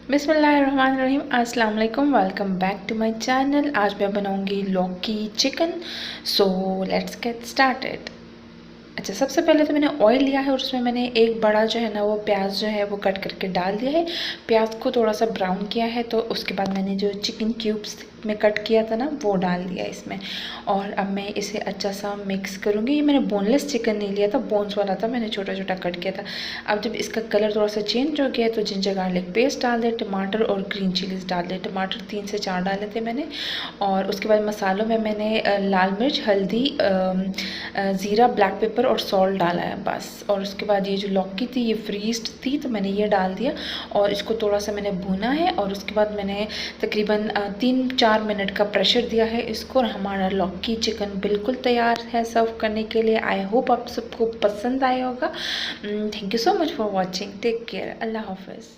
बिस्मिल्लाहिर्रहमानिर्रहीम, अस्सलाम वालेकुम। Welcome back to my channel. आज मैं बनाऊंगी लौकी chicken. So let's get started. अच्छा, सबसे पहले तो मैंने ऑयल लिया है और उसमें मैंने एक बड़ा जो है ना वो प्याज जो है वो कट करके डाल दिया है। प्याज को थोड़ा सा ब्राउन किया है, तो उसके बाद मैंने जो चिकन क्यूब्स में कट किया था ना वो डाल दिया इसमें। और अब मैं इसे अच्छा सा मिक्स करूँगी। ये मैंने बोनलेस चिकन नहीं लिया था, बोन्स वाला था, मैंने छोटा छोटा कट किया था। अब जब इसका कलर थोड़ा सा चेंज हो गया तो जिंजर गार्लिक पेस्ट डाल दे, टमाटर और ग्रीन चिलीज डाल दे। टमाटर 3 से 4 डाले थे मैंने। और उसके बाद मसालों में मैंने लाल मिर्च, हल्दी, ज़ीरा, ब्लैक पेपर और सॉल्ट डाला है बस। और उसके बाद ये जो लौकी थी ये फ्रीज्ड थी तो मैंने ये डाल दिया और इसको थोड़ा सा मैंने भुना है। और उसके बाद मैंने तकरीबन 3-4 मिनट का प्रेशर दिया है इसको। और हमारा लौकी चिकन बिल्कुल तैयार है सर्व करने के लिए। आई होप आप सबको पसंद आया होगा। Thank you so much for watching. Take care. अल्लाह हाफिज़।